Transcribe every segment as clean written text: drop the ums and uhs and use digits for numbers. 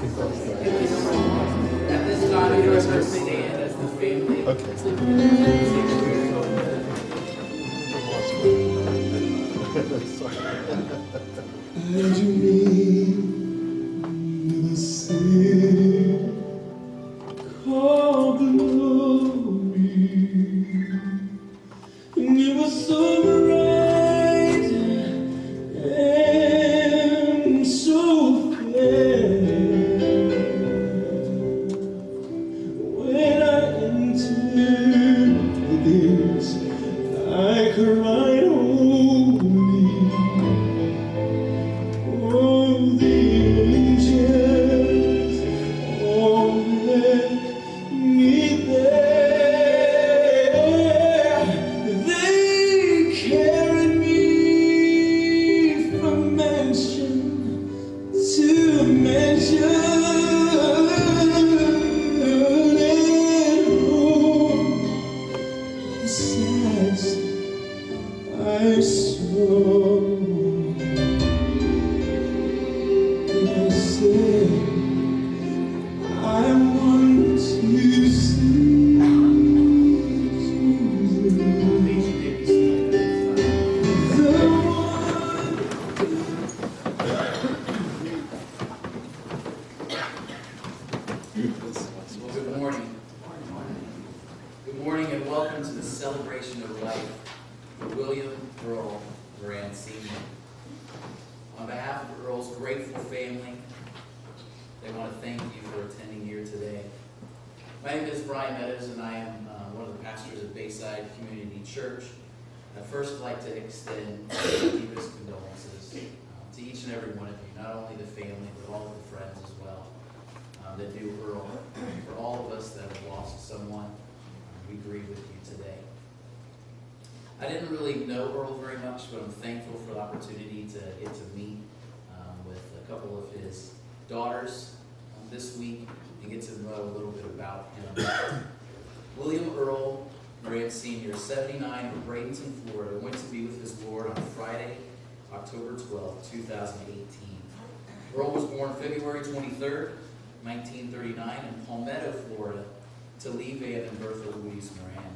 At this time, you are to stand as the family. And you meet the city called glory, and it was so bright and so fair. When I entered the gates, I cried, holy. Oh, the angels all met me there. They carried me from mansion to mansion, and oh, the sights I saw. I said, I want to see Jesus, the one. Well, good morning. Good morning and welcome to the celebration of life for William Earl Moran Sr. On behalf of Earl's grateful family, they want to thank you for attending here today. My name is Brian Meadows, and I am one of the pastors at Bayside Community Church. I'd first like to extend deepest condolences to each and every one of you, not only the family, but all of the friends as well that knew Earl. For all of us that have lost someone, we grieve with you today. I didn't really know Earl very much, but I'm thankful for the opportunity to get to meet with a couple of his daughters this week and get to know a little bit about him. William Earl Moran Sr., 79, from Bradenton, Florida, went to be with his Lord on Friday, October 12, 2018. Earl was born February 23rd, 1939, in Palmetto, Florida, to Lee Van and Bertha Louise Moran.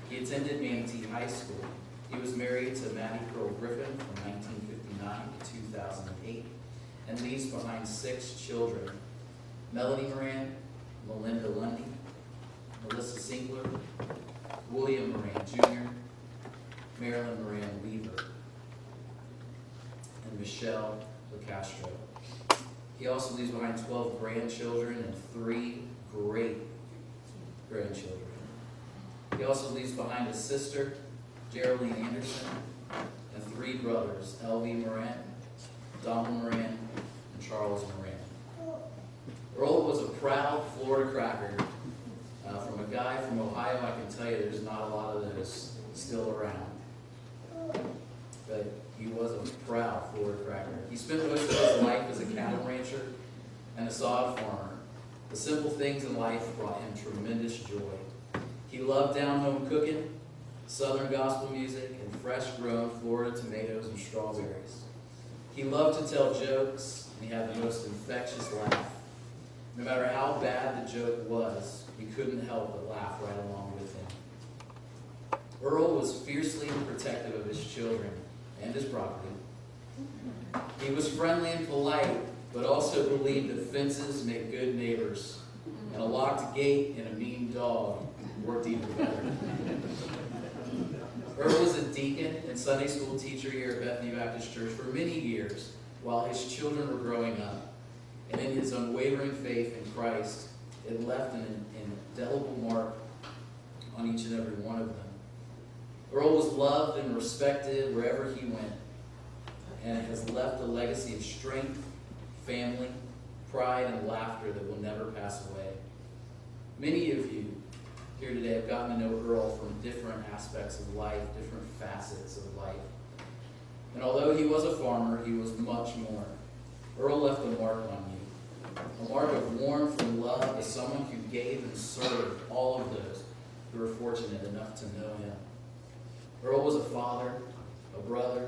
He attended Manatee High School. He was married to Maddie Pearl Griffin from 1959 to 2008 and leaves behind 6 children: Melanie Moran, Melinda Lundy, Melissa Sinkler, William Moran Jr., Marilyn Moran Weaver, and Michelle LaCastro. He also leaves behind 12 grandchildren and 3 great grandchildren. He also leaves behind a sister, Geraldine Anderson, and 3 brothers, L.V. Moran, Donald Moran, and Charles Moran. Earl was a proud Florida cracker. From a guy from Ohio, I can tell you there's not a lot of those still around. But he was a proud Florida cracker. He spent most of his life as a cattle rancher and a sod farmer. The simple things in life brought him tremendous joy. He loved down-home cooking, Southern gospel music, and fresh-grown Florida tomatoes and strawberries. He loved to tell jokes, and he had the most infectious laugh. No matter how bad the joke was, we couldn't help but laugh right along with him. Earl was fiercely protective of his children and his property. He was friendly and polite, but also believed that fences make good neighbors, and a locked gate and a mean dog worked even better. Earl was a deacon and Sunday school teacher here at Bethany Baptist Church for many years while his children were growing up. And in his unwavering faith in Christ, it left an indelible mark on each and every one of them. Earl was loved and respected wherever he went, and has left a legacy of strength, family, pride, and laughter that will never pass away. Many of you here today have gotten to know Earl from different aspects of life, different facets of life. And although he was a farmer, he was much more. Earl left a mark on you, a mark of warmth and love as someone who gave and served all of those who were fortunate enough to know him. Earl was a father, a brother.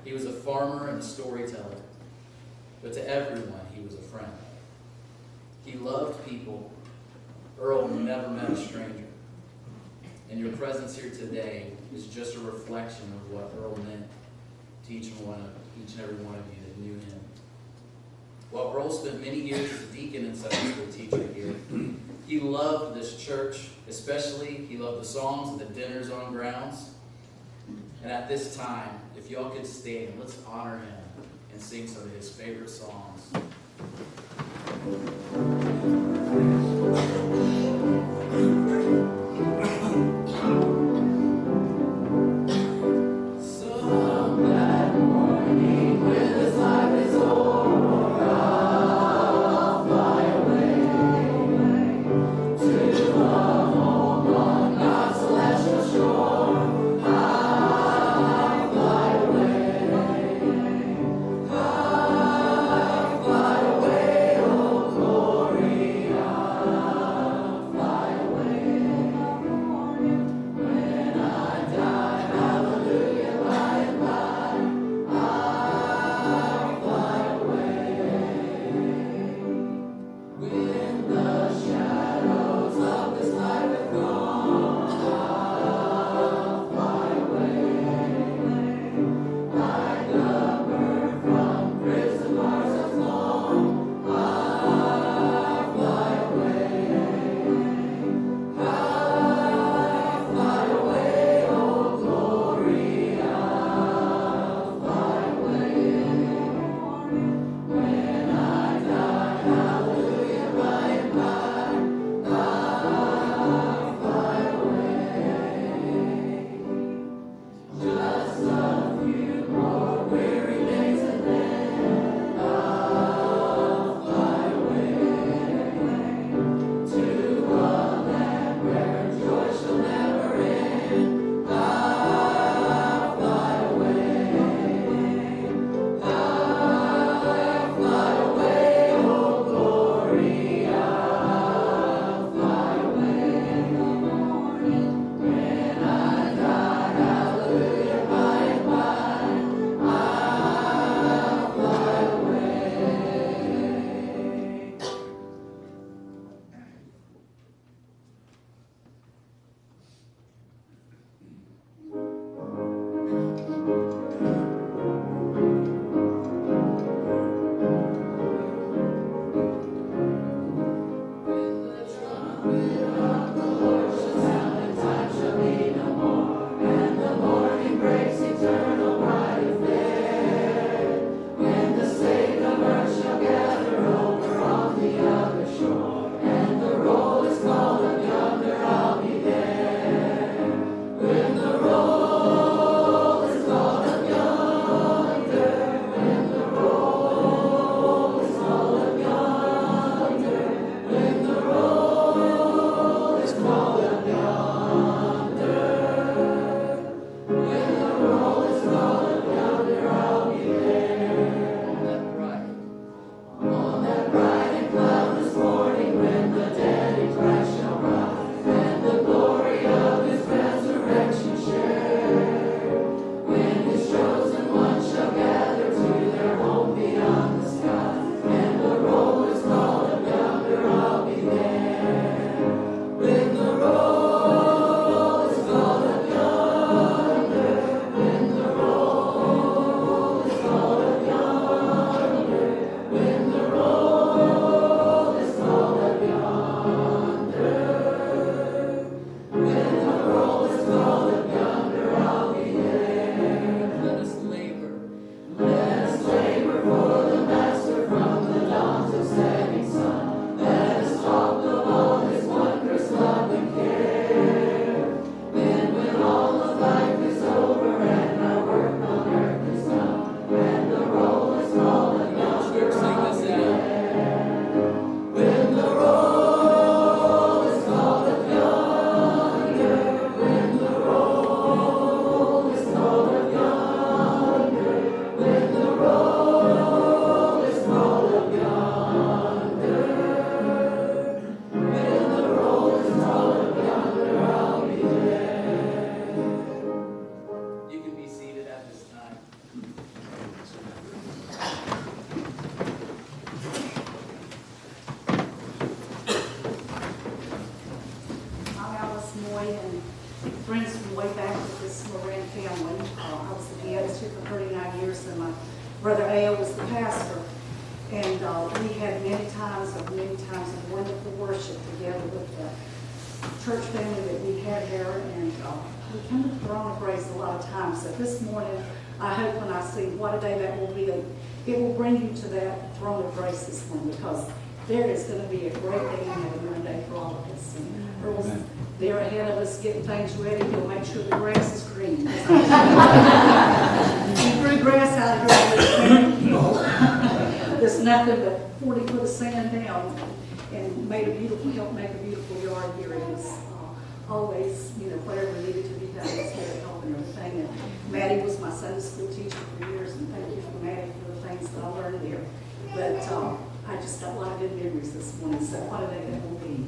He was a farmer and a storyteller. But to everyone, he was a friend. He loved people. Earl never met a stranger. And your presence here today is just a reflection of what Earl meant to each and every one of you that knew him. Well, Earl spent many years as a deacon and Sunday school teacher here. He loved this church, especially he loved the songs and the dinners on grounds. And at this time, if y'all could stand, let's honor him and sing some of his favorite songs. When the road we had many times of wonderful worship together with the church family that we had here, and we come to the throne of grace a lot of times. So this morning, I hope when I see what a day that will be, it will bring you to that throne of grace this morning, because there is going to be a great day in heaven one day for all of us. And Earl's there ahead of us getting things ready. He'll make sure the grass is green. He grew grass out of here. There's nothing but 40 foot of sand down, and helped make a beautiful yard here. It was always, whatever needed to be done, was here to help and everything. And Maddie was my Sunday school teacher for years, and thank you for Maddie for the things that I learned there. But I just got a lot of good memories this morning, so what a day that will be.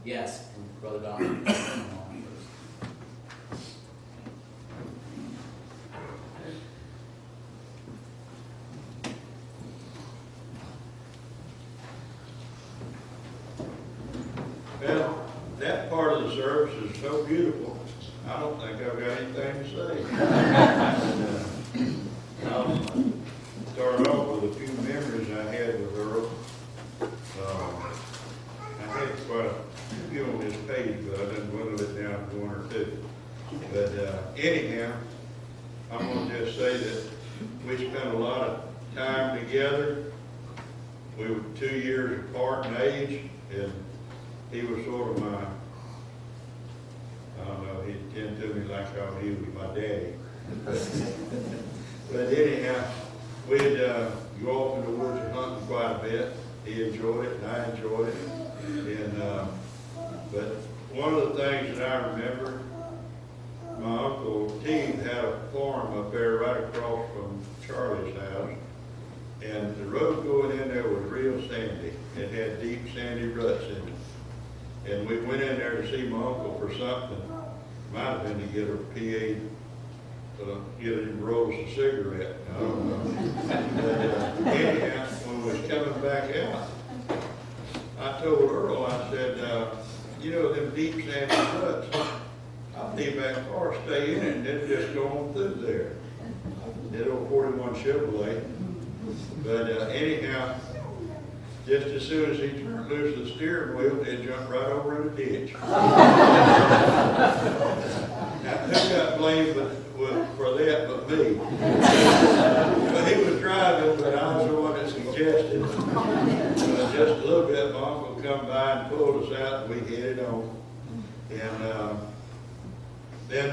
Yes, and Brother Don. so beautiful, I don't think I've got anything to say. I'll start off with a few memories I had with Earl. I had quite a few on this page, but I didn't whittle it down to one or two. But anyhow, I'm going to just say that we spent a lot of time together. We were 2 years apart in age, and he was sort of my, I don't know, he tended to me like how he was my daddy. But anyhow, we'd go off in the woods and hunt quite a bit. He enjoyed it, and I enjoyed it. And but one of the things that I remember, my Uncle Teague had a farm up there right across from Charlie's house. And the road going in there was real sandy. It had deep sandy ruts in it. And we went in there to see my uncle for something. Might have been to get a PA, get him rolls a cigarette. I don't know. But anyhow, when we was coming back out, I told Earl, I said, you know, them deep sandy ruts, I'll leave that car, stay in it, and then just go on through there. That old 41 Chevrolet. But anyhow, just as soon as he turned loose the steering wheel, it jumped right over in the ditch. Now, who got blamed for that but me? But he was driving, but I was the one that suggested it. Just a little bit, my uncle come by and pulled us out, and we headed on. And then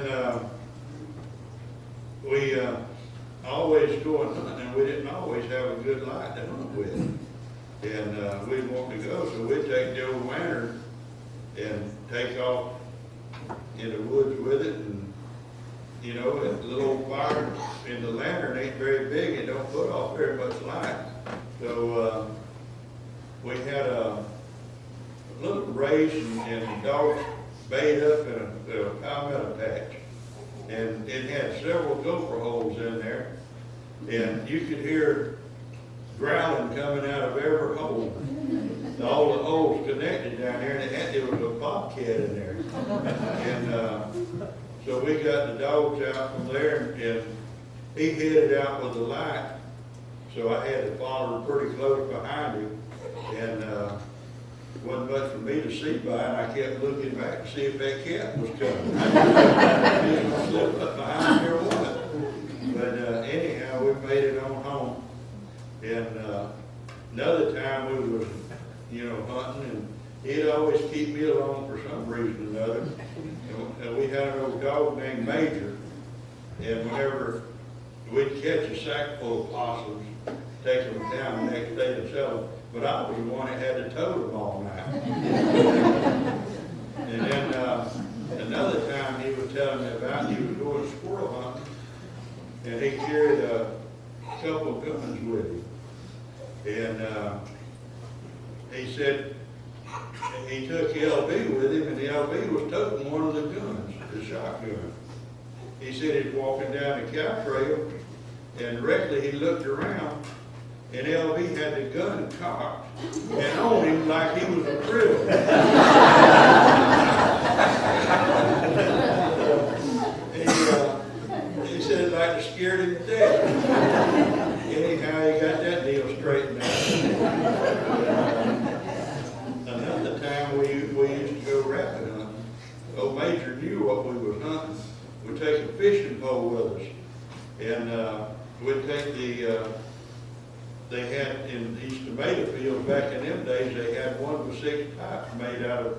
we always going hunting, and we didn't always have a good light to hunt with. And we'd want to go, so we'd take the old lantern and take off in the woods with it. And, you know, the little old fire in the lantern ain't very big, it don't put off very much light. So we had a little race, and the dogs bayed up in a palmetto patch. And it had several gopher holes in there. And you could hear growling coming out of every hole. All the holes connected down there, and it was a bobcat in there. And so we got the dogs out from there, and he headed out with the light. So I had to follow pretty close behind him. And wasn't much for me to see by, and I kept looking back to see if that cat was coming. I didn't know if he was going to slip up behind me or what. But anyhow, we made it on home. And another time we was, you know, hunting, and he'd always keep me along for some reason or another. And we had an old dog named Major. And whenever we'd catch a sack full of possums, take them down the next day to sell them, but I was the one that had to tow them all night. And then another time he was telling me about, he was going squirrel hunting, and he carried a couple of guns with him. And he said he took LB with him, and the LB was toting one of the guns, the shotgun. He said he's walking down the cow trail, and directly he looked around, and LB had the gun cocked and on him like he was a criminal. He said like it scared him to death. Anyhow, he got that deal straightened out. Another time we used to go rabbit hunting. Old Major knew what we was hunting. We'd take a fishing pole with us, and we'd take they had in these tomato fields back in them days, they had 1 with 6 pipes made out of,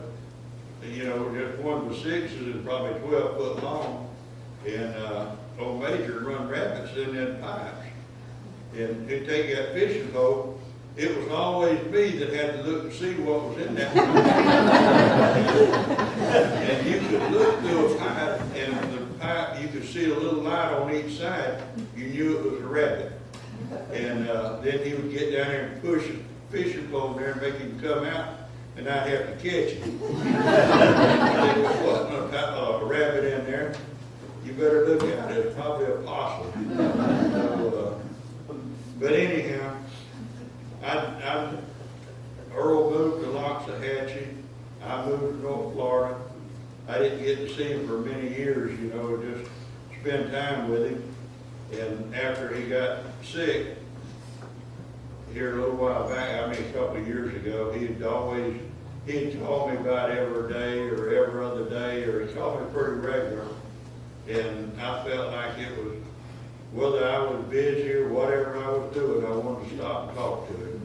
you know, just 1 with 6s and probably 12 foot long. And old Major run rabbits in them pipes. And he'd take that fishing pole. It was always me that had to look and see what was in that pipe. And you could look through a pipe, and the pipe, you could see a little light on each side. You knew it was a rabbit. And then he would get down there and push a fishing pole there and make him come out, and I'd have to catch him. There wasn't a rabbit in there. You better look out, it's probably a possum. So, but anyhow, Earl moved to Loxahatchee. I moved to North Florida. I didn't get to see him for many years, you know, just spend time with him. And after he got sick, here a little while back, I mean, a couple of years ago, he'd called me about every day or every other day, or he called me pretty regular. And I felt like it was, whether I was busy or whatever I was doing, I wanted to stop and talk to him.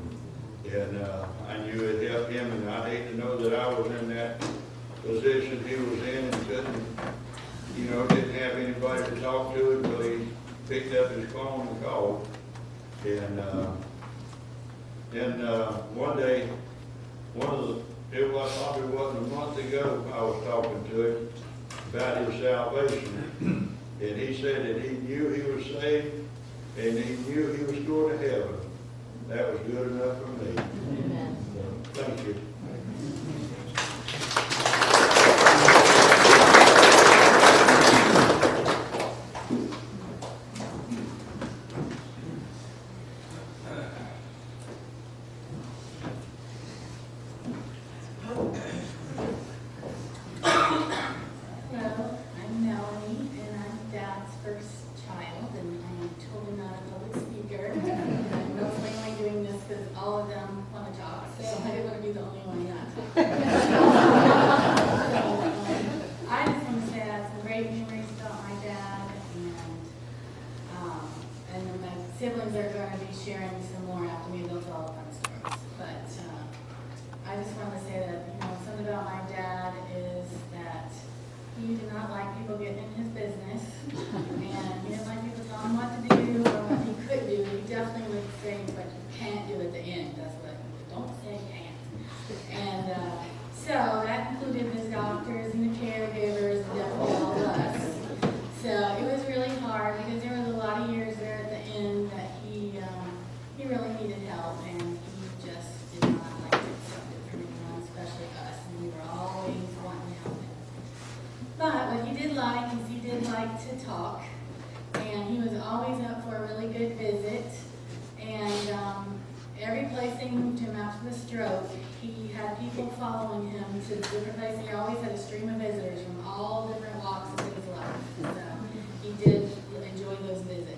And I knew it helped him, and I'd hate to know that I was in that position he was in and couldn't, you know, didn't have anybody to talk to until he picked up his phone and called. And then one day, it was probably wasn't a month ago, I was talking to him about his salvation. And he said that he knew he was saved and he knew he was going to heaven. That was good enough for me. Amen. So, thank you. Hello, I'm Melanie, and I'm Dad's first child, and I'm totally not a public speaker. I'm mostly only doing this because all of them want to talk, so I didn't want to be the only one not talking. I just want to say I have some great memories about my dad, and then my siblings are going to be sharing some more after me. Those are all fun stories. But I just want to say that, you know, something about my dad is that he did not like people getting in his business, and he didn't like people telling him what to do or what he could do. He definitely would say, but you can't do at the end. That's what he would, don't say can't. And so that included his doctors and the caregivers and definitely all of us. So it was really hard because there was a lot of years there at the end that he really needed help, and he just did not like to accept it from anyone, especially us, and we were always wanting to help him. But what he did like is he did like to talk, and he was always up for a really good visit. And every place they moved him after the stroke, he had people following him to different places. He always had a stream of visitors from all different walks of his life. So he did enjoy those visits.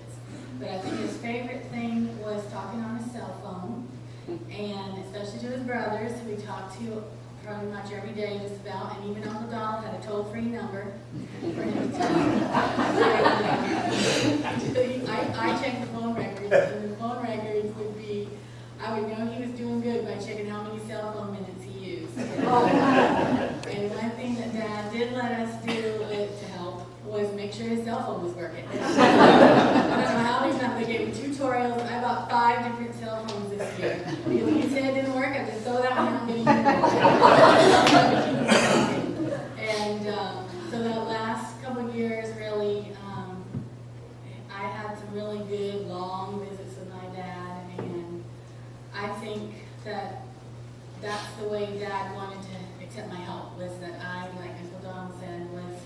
But I think his favorite thing was talking on his cell phone, and especially to his brothers, who he talked to pretty much every day, just about, and even Uncle Donald had a toll-free number for him to I checked the phone records, and the phone records would be, I would know he was doing good by checking how many cell phone minutes he used. And one thing that Dad did let us do to help was make sure his cell phone was working. I don't know how many times they gave me tutorials. I bought 5 different cell phones this year. Because when he said it didn't work, I just throw that one out and get And so that last couple of years, really, I had some really good long visits with my dad, and I think that that's the way Dad wanted to accept my help, was that I, like Uncle Don said, was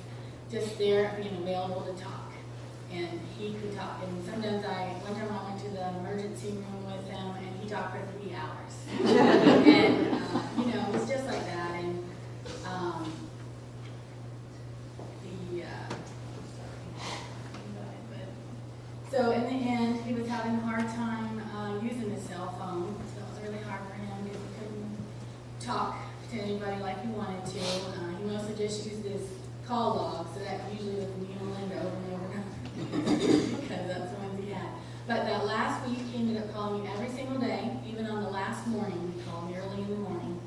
just there, being available to talk. And he could talk, and sometimes one time I went to the emergency room with him, and he talked for 3 hours. And, you know, it was just like that, and so in the end, he was having a hard time using his cell phone, so it was really hard for him because he couldn't talk to anybody like he wanted to. He mostly just used his call log, so that usually was me and Linda over and over and over because that's the ones he had. But that last week, he ended up calling me every single day, even on the last morning. He called me early in the morning.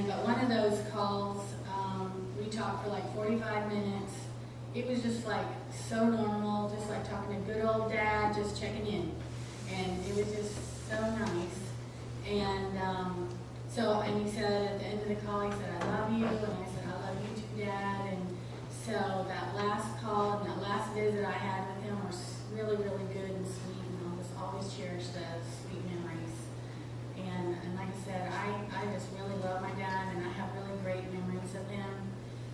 But one of those calls, we talked for like 45 minutes. It was just like so normal, just like talking to good old Dad, just checking in. And it was just so nice. And and he said at the end of the call, he said, I love you. And I said, I love you too, Dad. And so that last call and that last visit I had with him was really, really good and sweet. And I'll just always cherish those sweet memories. And like I said, I just really love my dad, and I have really great memories of him.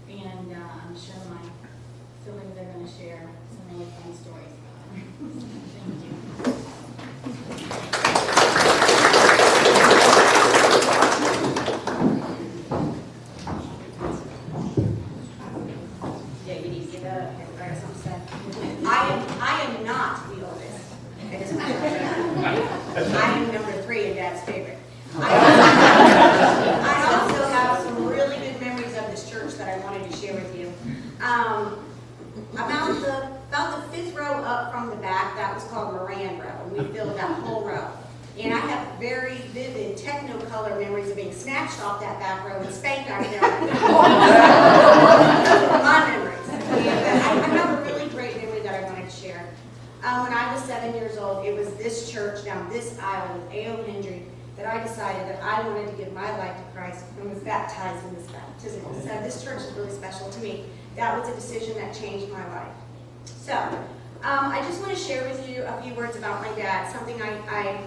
And I'm sure my siblings are going to share some really fun stories about him. Thank you. I am number 3 and Dad's favorite. I also have some really good memories of this church that I wanted to share with you. About the 5th row up from the back, that was called Moran Row, and we filled that whole row. And I have very vivid technicolor memories of being snatched off that back row and spanked out there. Those were my memories. And I have a really great memory that I wanted to share. When I was 7 years old, it was this church down this aisle with A.O. Hendry that I decided that I wanted to give my life to Christ and was baptized in this baptismal. So this church is really special to me. That was a decision that changed my life. So, I just want to share with you a few words about my dad, something I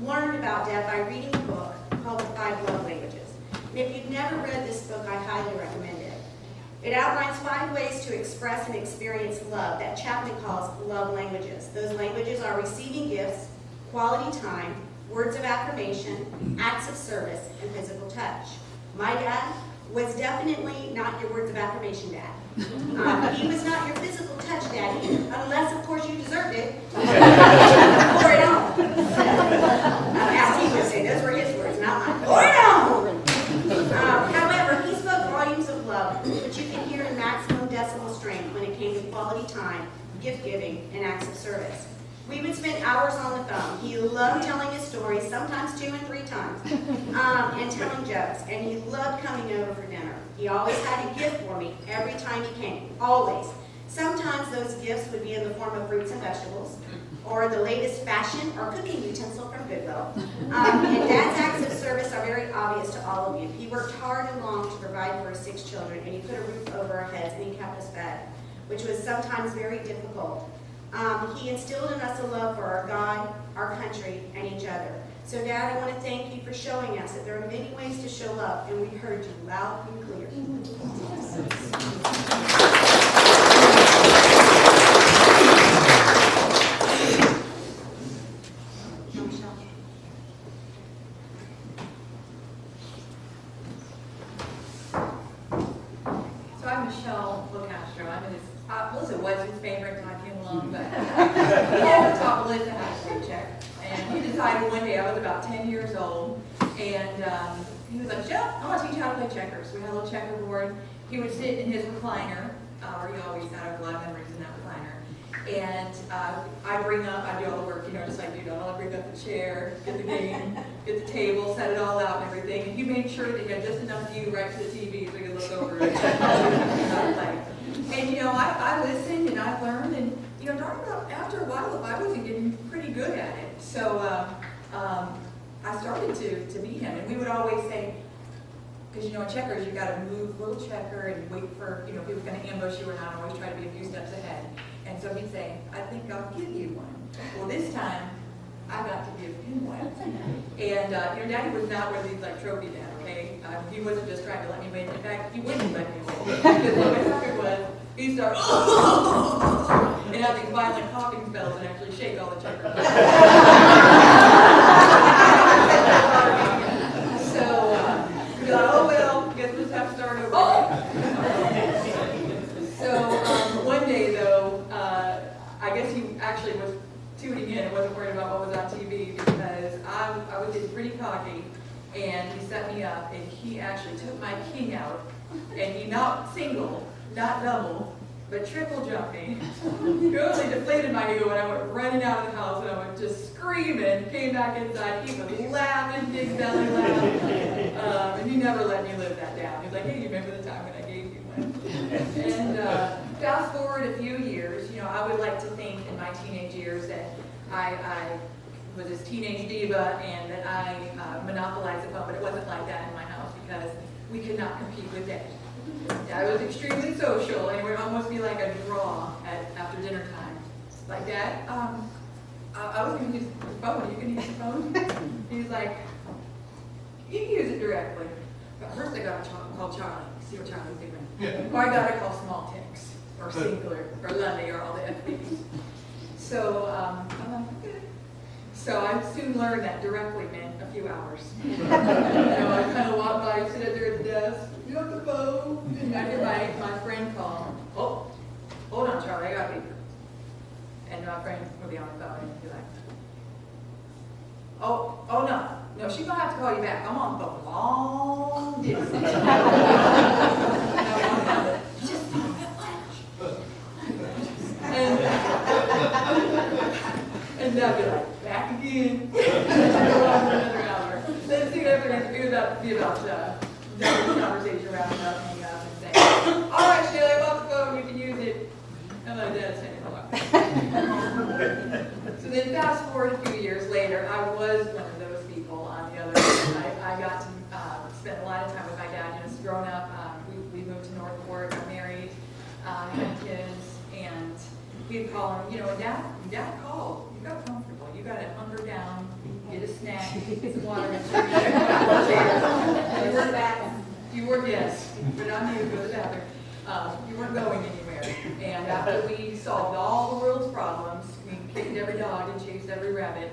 learned about Dad by reading a book called The 5 Love Languages. And if you've never read this book, I highly recommend it. It outlines 5 ways to express and experience love that Chapman calls love languages. Those languages are receiving gifts, quality time, words of affirmation, acts of service, and physical touch. My dad was definitely not your words of affirmation dad. He was not your physical touch daddy, unless, of course, you deserved it. Pour it on. As he would say, those were his words, not mine. Pour it on. However, he spoke volumes of love, which you can hear in maximum decibel strength when it came to quality time, gift giving, and acts of service. We would spend hours on the phone. He loved telling his stories, sometimes 2 and 3 times, and telling jokes. And he loved coming over for dinner. He always had a gift for me every time he came, always. Sometimes those gifts would be in the form of fruits and vegetables, or the latest fashion or cooking utensil from Goodwill. And Dad's acts of service are very obvious to all of you. He worked hard and long to provide for his 6 children, and he put a roof over our heads, and he kept us fed, which was sometimes very difficult. He instilled in us a love for our God, our country, and each other. So, Dad, I want to thank you for showing us that there are many ways to show love, and we heard you loud and clear. So I'm Michelle Locastro. I'm his, Melissa was his favorite until I came along, but he had the top of the list and I had a paycheck. And he decided one day, I was about 10 years old, and he was like, Michelle, I want to teach you how to play checkers. We had a little checkerboard. He would sit in his recliner, where he always had a lot of memories in that recliner. And I do all the work, just like you do. I'll bring up the chair, get the game, get the table, set it all out and everything. And he made sure that he had just enough view right to the TV so we could look over it. And I listened and I learned, and after a while, I wasn't getting pretty good at it. So I started to beat him, and we would always say, because in checkers you got to move a little checker and wait for if he was going to ambush you or not. Always try to be a few steps ahead. And so he'd say, I think I'll give you one. Well, this time I got to give him one. And Daddy was not one of these trophy dad, okay? He wasn't just trying to let me win. In fact, he wouldn't let me win. Because what would happen was he'd start and have these violent coughing spells and actually shake all the checkers. Oh well, guess we'll just have to start over. So one day though, I guess he actually was tuning in and wasn't worried about what was on TV because I was getting pretty cocky, and he set me up and he actually took my king out, and he not single, not double, but triple jumped me. He really deflated my ego, and I went running out of the house, and I went just screaming, came back inside. He was laughing, big belly laugh, and he never let me live that down. He was like, hey, you remember the time when I gave you one? And fast forward a few years, I would like to think in my teenage years that I was this teenage diva and that I monopolized the phone, but it wasn't like that in my house because we could not compete with Dad. I was extremely social, and it would almost be like a draw after dinner time. Like, Dad, I was going to use the phone. You can use the phone? He's like, you can use it directly. But first I got to call Charlie. See what Charlie's doing. Yeah. Or I got to call small ticks, or singular, or Lundy, or all the FBs. So I'm like, okay. So I soon learned that directly meant a few hours. I kind of walk by, sit there at the desk, you on the phone, and I get my friend call. Oh, hold on, Charlie, I got to be. And my friend would be on the phone and be like, Oh, no, she's gonna have to call you back. I'm on the long distance. And they'll be like, back again. Another hour. Then soon after that, it would be about having a conversation, wrapping up, hanging up, and saying, all right, Shelly, I'm off the phone, you can use it. And my dad's saying, hello. So then fast forward a few years later, I was one of those people on the other end. I got to spend a lot of time with my dad. You know, growing up, we moved to Northport, got married, had kids, and we'd call him, you know, and dad called. You got comfortable. You got to hunker down, get a snack, get some water, and you weren't back. You were, yes, but not you, go to the bathroom. You weren't going anywhere. And after we solved all the world's problems, we kicked every dog and chased every rabbit,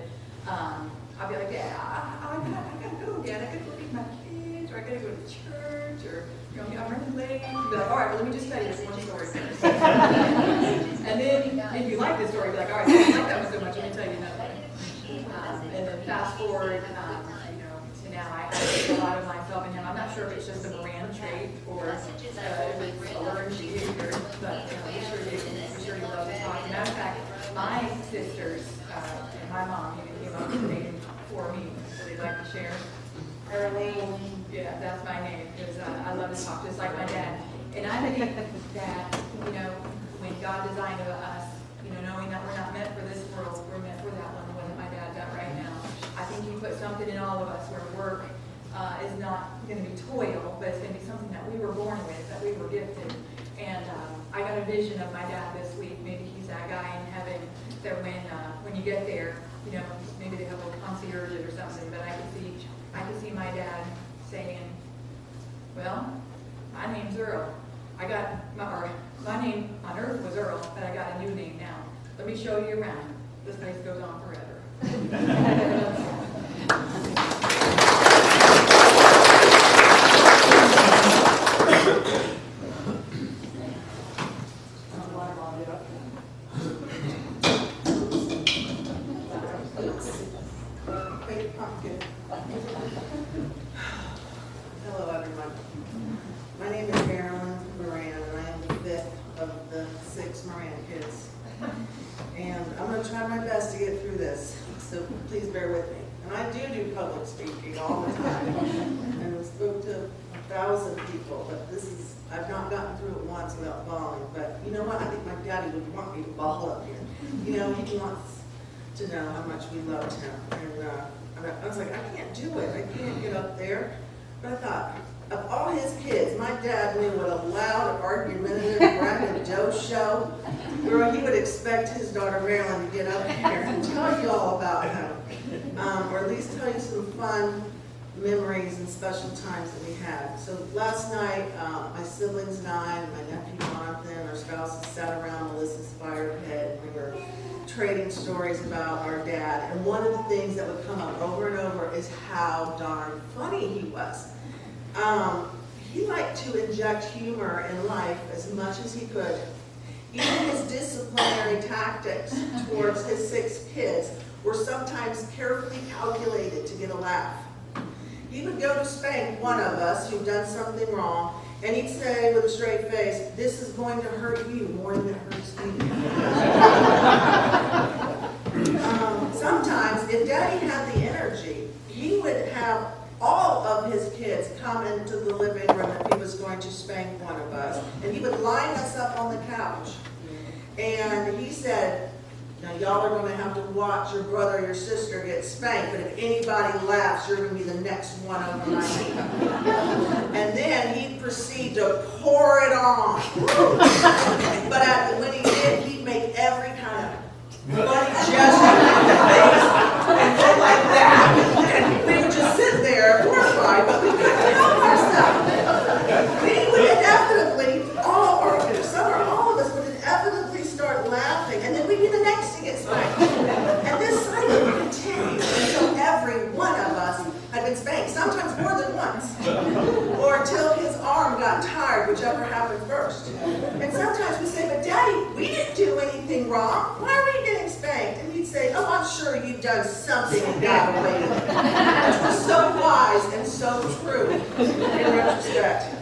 I'd be like, Dad, I gotta go, Dad. I gotta go meet my kids, or I gotta go to church, or you know, I'm running late. You'd be like, all right, well, let me just tell you this one story first. And then, if you like this story, you'd be like, all right, I don't like that one so much. Let me tell you another one. And then fast forward, you know, to now, I see a lot of myself in him. I'm not sure if it's just a Moran trait or if it's a learned behavior, but you know, we sure do love to talk. Matter of fact, my sisters and my mom even came up with a name for me, so they'd like to share. Early. Yeah, that's my name, because I love to talk just like my dad. And I believe that, you know, when God designed us, you know, knowing that we're not meant for this world, we're meant for that one, the one that my dad got right now. I think He put something in all of us where work is not going to be toil, but it's going to be something that we were born with, that we were gifted. And I got a vision of my dad this week. Maybe he's that guy in heaven that when you get there, you know, maybe they have little concierges or something, but I can see my dad saying, well, my name's Earl. I got my name on earth was Earl, but I got a new name now. Let me show you around. This place goes on forever. Hello, everyone. My name is Marilyn Moran, and I am the fifth of the 6 Moran kids. And I'm going to try my best to get through this, so please bear with me. And I do public speaking all the time, and I spoke to 1,000 people, but I've not gotten through it once without bawling. But you know what? I think my daddy would want me to bawl up here. You know, he wants to know how much we loved him. And I was like, I can't do it. I can't get up there. But I thought, of all his kids, my dad knew what a loud, argumentative, Brandon Joe show, where he would expect his daughter Marilyn to get up here and tell you all about him. Or at least tell you some fun memories and special times that we had. So last night, my siblings and I, and my nephew Jonathan, our spouses sat around Melissa's fire pit, and we were trading stories about our dad. And one of the things that would come up over and over is how darn funny he was. He liked to inject humor in life as much as he could. Even his disciplinary tactics towards his 6 kids were sometimes carefully calculated to get a laugh. He would go to spank one of us who'd done something wrong, and he'd say with a straight face, "This is going to hurt you more than it hurts me." Sometimes, if Daddy had the energy, he would have all of his kids come into the living room if he was going to spank one of us, and he would line us up on the couch. And he said, "Now y'all are going to have to watch your brother or your sister get spanked, but if anybody laughs, you're going to be the next one over my knee." And then he'd proceed to pour it on. But when he did, he'd make every kind of funny gesture with the face and go like that. And we would just sit there horrified, but we couldn't help ourselves. We would inevitably, some or all of us would inevitably start laughing, and then we'd be the next to get spanked. And this cycle would continue until every one of us had been spanked, sometimes more than once, or until his arm got tired, whichever happened first. And sometimes we say, "But Daddy, we didn't do anything wrong. Why are we getting spanked?" And he'd say, "Oh, I'm sure you've done something in God lately. Which was so wise and so true in retrospect.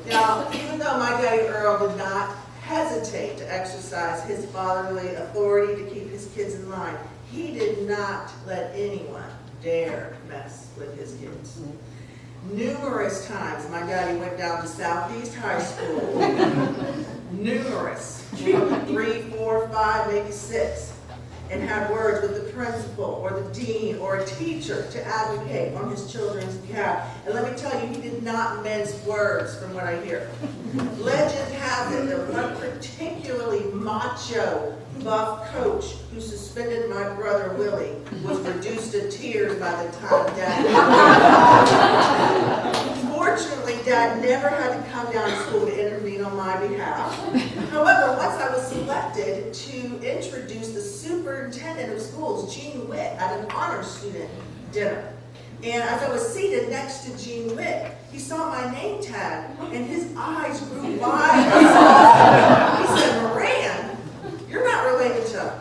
Now, even though my daddy Earl did not hesitate to exercise his fatherly authority to keep his kids in line, he did not let anyone dare mess with his kids. Numerous times my daddy went down to Southeast High School, numerous, 3, 4, 5, maybe 6, and had words with the principal or the dean or a teacher to advocate on his children's behalf. And let me tell you, he did not mince words from what I hear. Legend has it that one particularly macho, buff coach who suspended my brother Willie was reduced to tears by the time Dad. Fortunately, Dad never had to come down to school to intervene on my behalf. However, once I was selected to introduce the superintendent of schools, Gene Witt, at an honor student dinner. And as I was seated next to Gene Witt, he saw my name tag, and his eyes grew wide. He said, "Moran, you're not related to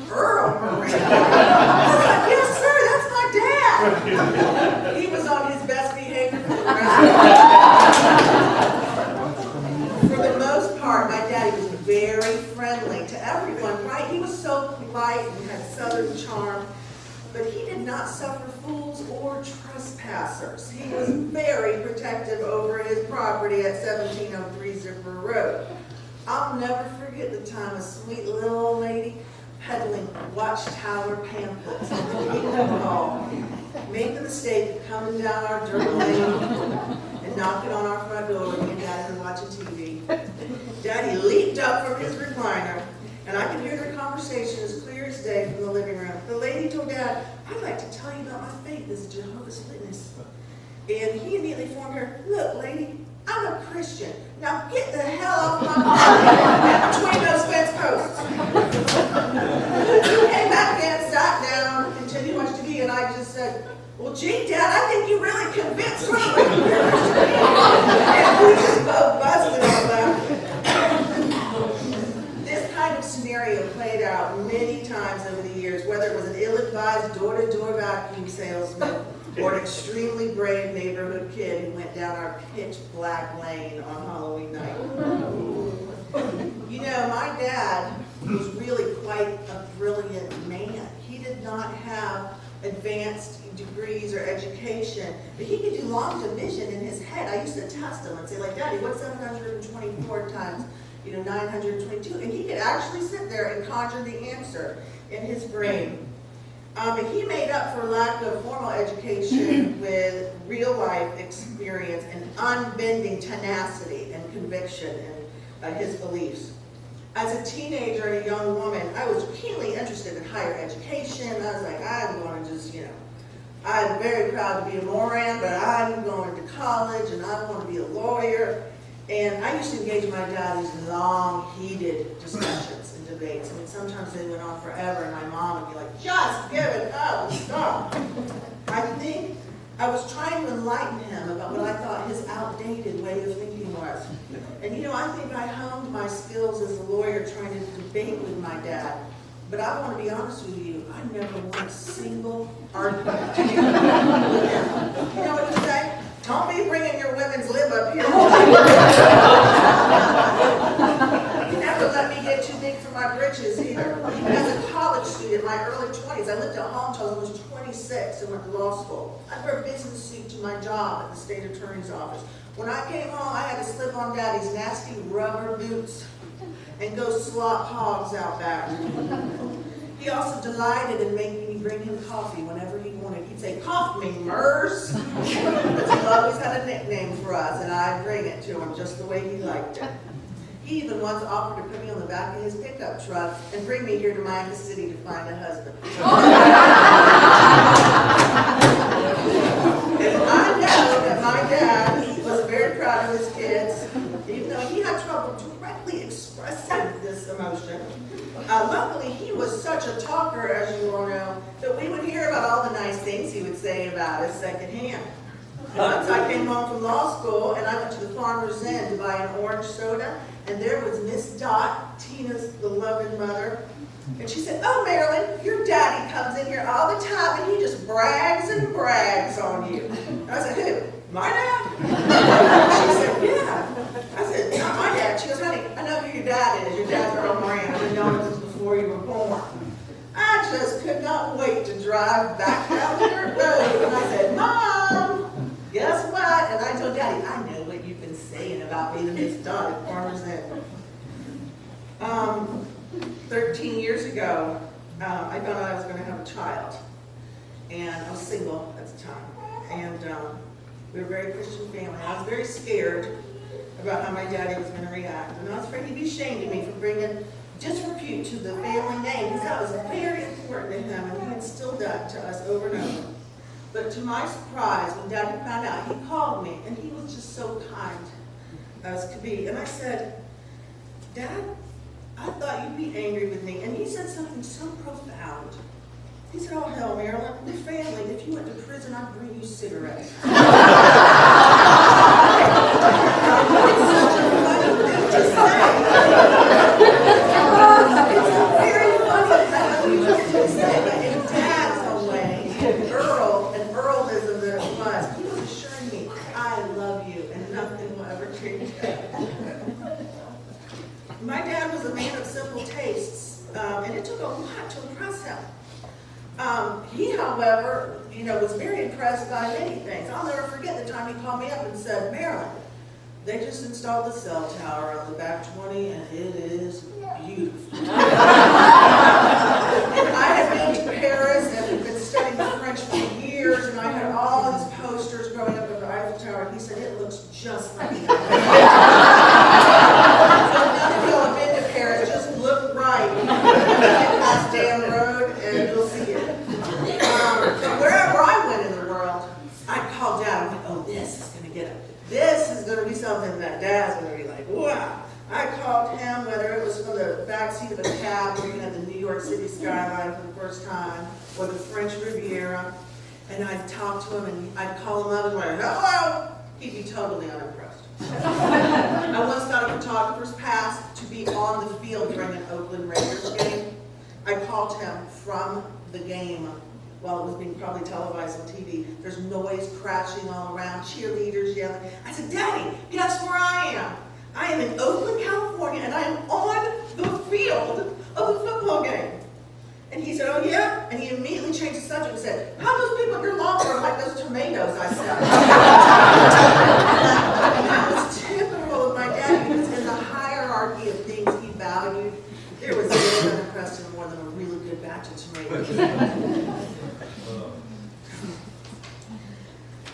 Earl Moran." I was like, "Yes, sir, that's my dad." He was on his best behavior for the rest of the day. For the most part, my daddy was very friendly to everyone, right? He was so polite and had southern charm. But he did not suffer fools or trespassers. He was very protective over his property at 1703 Zipper Road. I'll never forget the time a sweet little old lady peddling watchtower pamphlets in the Kingdom Hall made the mistake of coming down our dirt lane and knocking on our front door when Daddy was watching TV. Daddy leaped up from his recliner, and I could hear their conversation as clear as day from the living room. The lady told Dad, "I'd like to tell you about my faith as a Jehovah's Witness." And he immediately informed her, "Look, lady, I'm a Christian. Now get the hell off my property between those fence posts." He came back and sat down, continued to watch TV, and I just said, "Well, gee, Dad, I think you really convinced me." And we just both busted on that. This kind of scenario played out many times over the years, whether it was an ill-advised door-to-door vacuum salesman or an extremely brave neighborhood kid who went down our pitch-black lane on Halloween night. You know, my dad was really quite a brilliant man. He did not have advanced degrees or education, but he could do long division in his head. I used to test him and say, like, "Daddy, what's 724 times 922, and he could actually sit there and conjure the answer in his brain. But he made up for lack of formal education with real life experience and unbending tenacity and conviction in his beliefs. As a teenager and a young woman, I was keenly interested in higher education. I was like, I'm going to just, I'm very proud to be a Moran, but I'm going to college and I want to be a lawyer. And I used to engage my dad in these long, heated discussions and debates. I mean, sometimes they went on forever, and my mom would be like, "Just give it up, stop." I think I was trying to enlighten him about what I thought his outdated way of thinking was. And I think I honed my skills as a lawyer trying to debate with my dad. But I want to be honest with you, I never won a single argument with him. You know what you say? Don't be bringing your women's lib up here. He never let me get too big for my britches either. Even as a college student in my early 20s, I lived at home until I was 26 and went to law school. I wore a business suit to my job at the state attorney's office. When I came home, I had to slip on Daddy's nasty rubber boots and go slop hogs out back. He also delighted in making me bring him coffee whenever he wanted. He'd say, "Cough me, Mers." But he always had a nickname for us, and I'd bring it to him just the way he liked it. He even once offered to put me on the back of his pickup truck and bring me here to Miami City to find a husband. And I know that my dad was very proud of his kids, even though he had trouble directly expressing this emotion. Luckily, he was such a talker, as you all know, that we would hear about all the nice things he would say about us secondhand. Once I came home from law school, and I went to the Farmer's Inn to buy an orange soda, and there was Miss Dot, Tina's beloved mother, And she said, oh, Marilyn, your daddy comes in here all the time and he just brags and brags on you. And I said, who? My dad? She said, yeah. I said, not my dad. She goes, honey, I know who your dad is. Your dad's Earl Moran. I've been knowing this before you were born. I just could not wait to drive back down the dirt road. And I said, Mom, guess what? And I told Daddy, I know what you've been saying about me to Miss Dot at Farmer's End. 13 years ago, I found out I was going to have a child. And I was single at the time. And we were a very Christian family. I was very scared about how my daddy was going to react. And I was afraid he'd be ashamed of me for bringing disrepute to the family name, because that was very important to him, and he instilled that to us over and over. But to my surprise, when Daddy found out, he called me, and he was just so kind as could be. And I said, Dad, I thought you'd be angry with me. And he said something so profound. He said, oh, hell, Marilyn, the family, if you went to prison, I'd bring you cigarettes. It's such a funny thing to say. It's very funny that you just say, but in Dad's own way, Earl, and Earlism that it was, he was assuring me, I love you, and nothing will ever change that. My dad was a man of simple tastes, and it took a lot to impress him. He, however, was very impressed by many things. I'll never forget the time he called me up and said, Marilyn, they just installed the cell tower on the back 20, and it is beautiful. And I had been to Paris and been studying French for years, and I had all these posters growing up of the Eiffel Tower, and he said, it looks just like that. So none of you have been to Paris, just look right. Get past Dan Road, and you'll see it. Wherever I went in the world, I'd call Dad, I'm like, oh, this is going to get it. This is going to be something that Dad's going to be like, wow. I called him, whether it was from the backseat of a cab looking at the New York City skyline for the first time, or the French Riviera, and I'd talk to him, and I'd call him up and like, hello! He'd be totally unimpressed. I once got a photographer's pass to be on the field during an Oakland Raiders game. I called him from the game while it was being probably televised on TV. There's noise crashing all around, cheerleaders yelling. I said, Daddy, guess where I am? I am in Oakland, California, and I am on the field of a football game. And he said, oh yeah? And he immediately changed the subject and said, how those people at your lawn are like those tomatoes I sell? And that was typical of my dad, because in the hierarchy of things he valued, there was no other question more than a really good batch of tomatoes.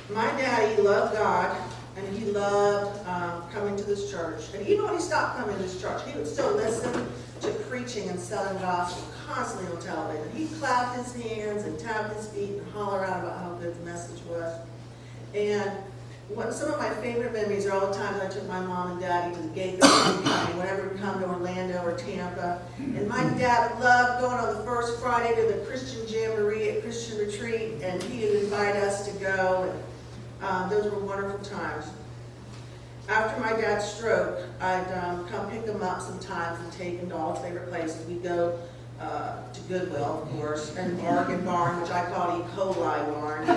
My daddy loved God, and he loved coming to this church. And even when he stopped coming to this church, he would still listen to preaching and selling gospel constantly on television. He'd clap his hands and tap his feet and holler out about how good the message was. And some of my favorite memories are all the times I took my mom and daddy to the Gateway County, whenever we come to Orlando or Tampa. And my dad loved going on the first Friday to the Christian Jamboree at Christian Retreat, and he would invite us to go. And those were wonderful times. After my dad's stroke, I'd come pick him up sometimes and take him to all his favorite places. We'd go to Goodwill, of course, and Bargain Barn, which I call E. coli barn.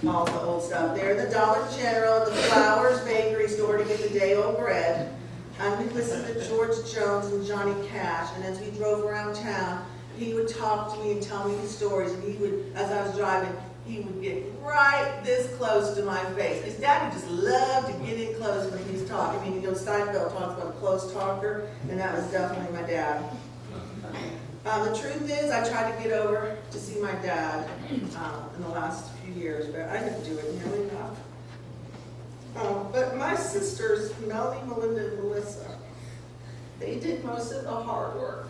All the old stuff there. The Dollar General, the Flowers Bakery store to get the day-old bread. We'd listen to George Jones and Johnny Cash, and as we drove around town, he would talk to me and tell me his stories, and he would, as I was driving, he would get right this close to my face. His dad just loved to get in close when he was talking. I mean, Steinfeld talks about a close talker, and that was definitely my dad. The truth is, I tried to get over to see my dad in the last few years, but I didn't do it nearly enough. But my sisters, Melanie, Melinda, and Melissa, they did most of the hard work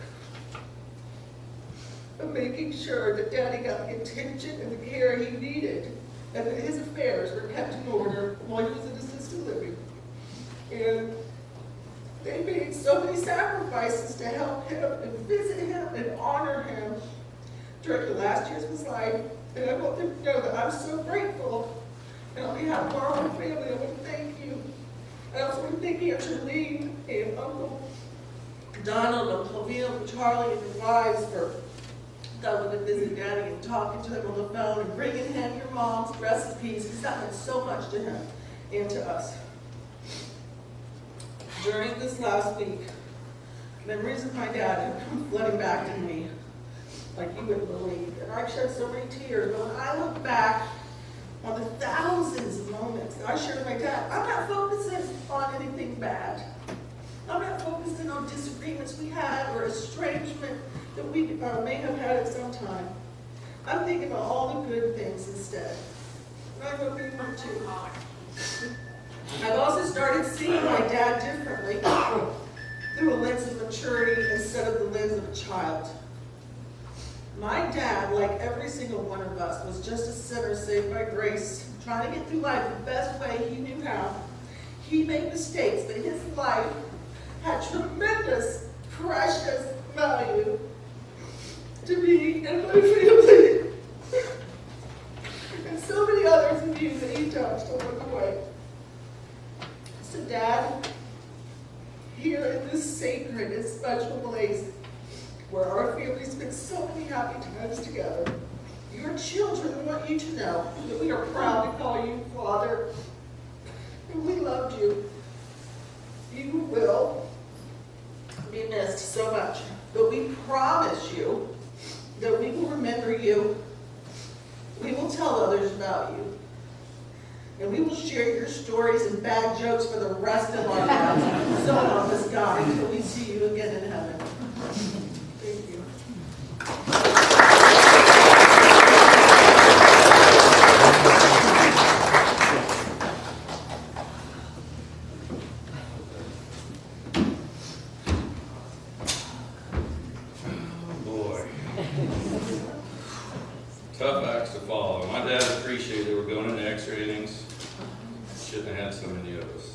of making sure that Daddy got the attention and the care he needed, and that his affairs were kept in order while he was in assisted living. And they made so many sacrifices to help him and visit him and honor him during the last years of his life. And I want them to know that I'm so grateful. And on behalf of our whole family, I want to thank you. I also want to thank Aunt Charlene and Uncle Donald and Flavia and Charlie and their wives for coming to visit Daddy and talking to him on the phone and bringing him your mom's recipes, because that meant so much to him and to us. During this last week, memories of my dad have come flooding back to me like you wouldn't believe. And I've shed so many tears, but when I look back on the thousands of moments that I shared with my dad, I'm not focusing on anything bad. I'm not focusing on disagreements we had or estrangement that we may have had at some time. I'm thinking about all the good things instead. And I hope you will too. I've also started seeing my dad differently through a lens of maturity instead of the lens of a child. My dad, like every single one of us, was just a sinner saved by grace, trying to get through life the best way he knew how. He made mistakes, but his life had tremendous, precious value to me and my family. And so many others of you that he touched along the way. So Dad, here in this sacred and special place, where our family spends so many happy times together, your children want you to know that we are proud to call you Father, and we loved you. You will be missed so much, but we promise you that we will remember you, we will tell others about you, and we will share your stories and bad jokes for the rest of our lives. So help us God until we see you again in heaven. Thank you. Boy. Tough acts to follow. My dad appreciated they were going into extra innings. Shouldn't have had so many of us.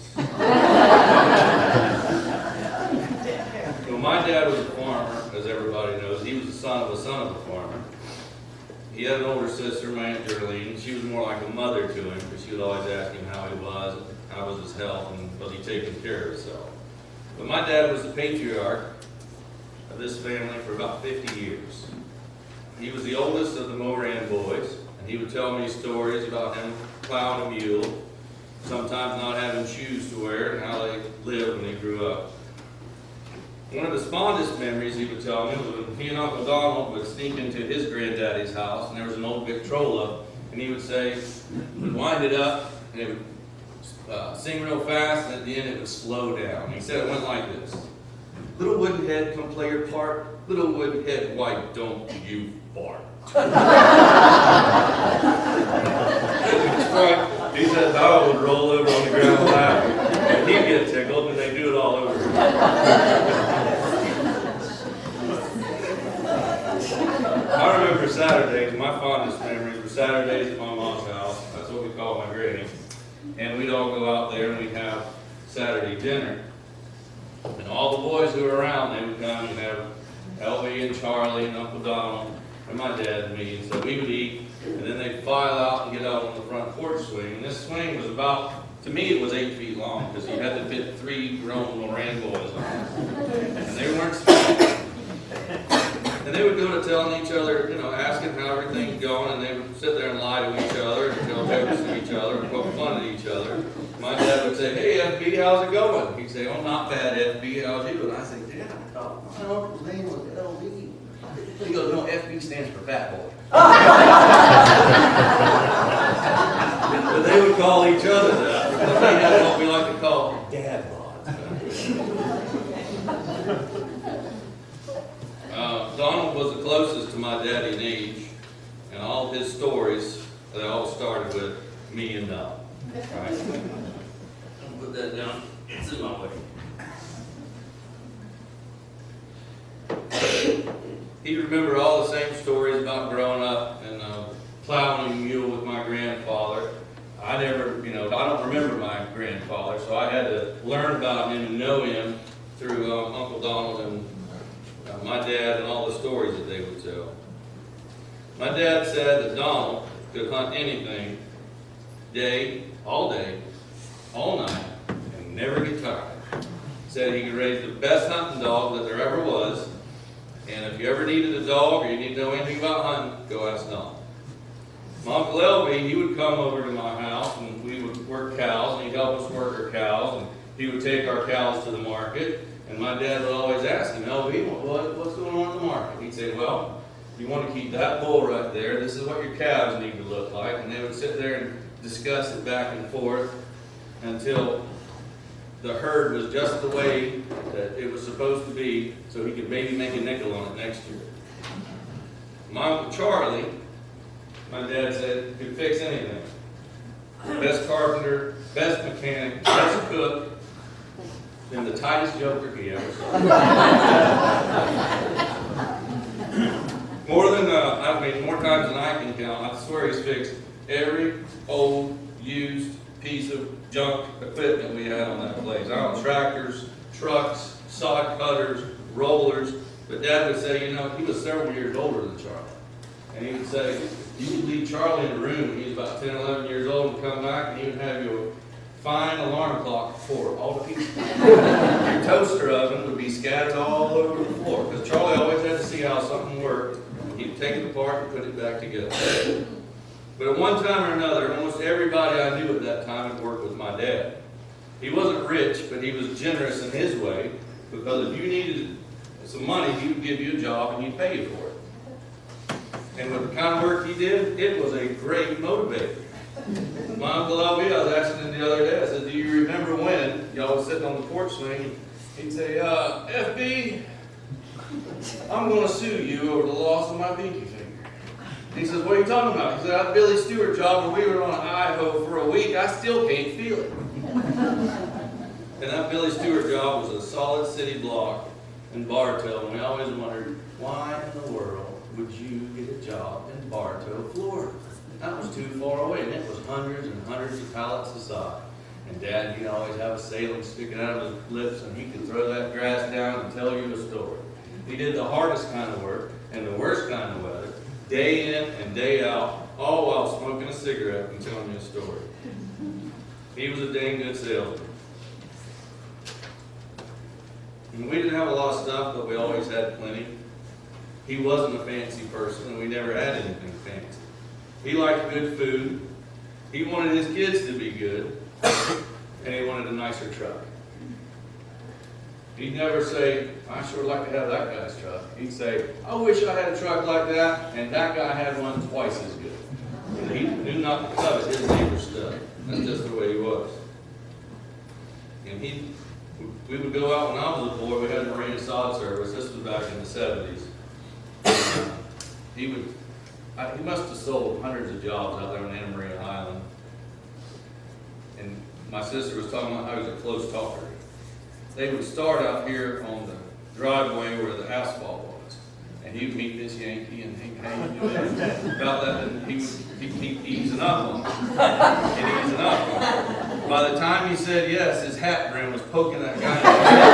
Well, my dad was a farmer, as everybody knows. He was the son of a farmer. He had an older sister, my Aunt Geraldine. She was more like a mother to him, because she would always ask him how he was, how was his health, and was he taking care of himself. But my dad was the patriarch of this family for about 50 years. He was the oldest of the Moran boys, and he would tell me stories about him plowing a mule, sometimes not having shoes to wear, and how they lived when he grew up. One of his fondest memories, he would tell me, was when he and Uncle Donald would sneak into his granddaddy's house, and there was an old Victrola, and he would say, would wind it up, and it would sing real fast, and at the end it would slow down. He said it went like this: "Little wooden head, come play your part. Little wooden head, why don't you fart?" He said I would roll over on the ground laughing. And he'd get tickled, and they'd do it all over again. I remember Saturdays, my fondest memories were Saturdays at my mom's house. That's what we call my granny. And we'd all go out there and we'd have Saturday dinner. And all the boys who were around, they would come and have Elvie and Charlie and Uncle Donald and my dad and me. And so we would eat, and then they'd file out and get out on the front porch swing. And this swing was about, to me it was 8 feet long, because you had to fit 3 grown Moran boys on it. And they weren't small. And they would go to telling each other, you know, asking how everything's going, and they would sit there and lie to each other and tell jokes to each other and poke fun at each other. My dad would say, "Hey, FB, how's it going?" He'd say, "Oh, not bad, FB, how's you?" And I say, "Dad, I thought my uncle's name was LB. He goes, "No, FB stands for fat boy." But they would call each other that, because they had what we like to call dad rods. Donald was the closest to my daddy in age, and all of his stories, they all started with me and Donald. Right? I'll put that down. It's in my way. He remembered all the same stories about growing up and plowing a mule with my grandfather. I never, you know, I don't remember my grandfather, so I had to learn about him and know him through Uncle Donald and my dad and all the stories that they would tell. My dad said that Donald could hunt anything, all day, all night, and never get tired. Said he could raise the best hunting dog that there ever was. And if you ever needed a dog or you need to know anything about hunting, go ask Don. My Uncle Elby, he would come over to my house and we would work cows, and he'd help us work our cows, and he would take our cows to the market. And my dad would always ask him, Elby, what's going on in the market? He'd say, well, you want to keep that bull right there. This is what your calves need to look like. And they would sit there and discuss it back and forth until the herd was just the way that it was supposed to be, so he could maybe make a nickel on it next year. My Uncle Charlie, my dad said, could fix anything. Best carpenter, best mechanic, best cook, and the tightest joker he ever saw. More times than I can count, I swear he's fixed every old, used piece of junk equipment we had on that place. I don't know, tractors, trucks, sod cutters, rollers. But Dad would say, you know, he was several years older than Charlie. And he would say, you could leave Charlie in the room, he was about 10, 11 years old, and come back, and he would have your fine alarm clock for all the pieces. Your toaster oven would be scattered all over the floor, because Charlie always had to see how something worked. He'd take it apart and put it back together. But at one time or another, almost everybody I knew at that time had worked with my dad. He wasn't rich, but he was generous in his way, because if you needed some money, he would give you a job and he'd pay you for it. And with the kind of work he did, it was a great motivator. My Uncle Elby, I was asking him the other day, I said, do you remember when y'all was sitting on the porch swing? He'd say, FB, I'm going to sue you over the loss of my pinky finger. He says, what are you talking about? He said, that Billy Stewart job where we were on Idaho for a week, I still can't feel it. And that Billy Stewart job was a solid city block in Bartow, and we always wondered, why in the world would you get a job in Bartow, Florida? That was too far away, and it was hundreds and hundreds of pallets aside. And Dad, he'd always have a sailing sticking out of his lips, and he could throw that grass down and tell you a story. He did the hardest kind of work and the worst kind of weather, day in and day out, all while smoking a cigarette and telling you a story. He was a dang good salesman. And we didn't have a lot of stuff, but we always had plenty. He wasn't a fancy person, and we never had anything fancy. He liked good food. He wanted his kids to be good, and he wanted a nicer truck. He'd never say, I sure like to have that guy's truck. He'd say, I wish I had a truck like that, and that guy had one twice as good. And he knew not to covet his neighbor's stuff. That's just the way he was. And we would go out when I was a boy. We had a Marine sod service. This was back in the 70s. He must have sold hundreds of jobs out there on Anna Maria Island. And my sister was talking about how he was a close talker. They would start out here on the driveway where the asphalt was. And he'd meet this Yankee and he'd hang about that, and he would keep easing up on him. And easing up on him. By the time he said yes, his hat brim was poking that guy in the head.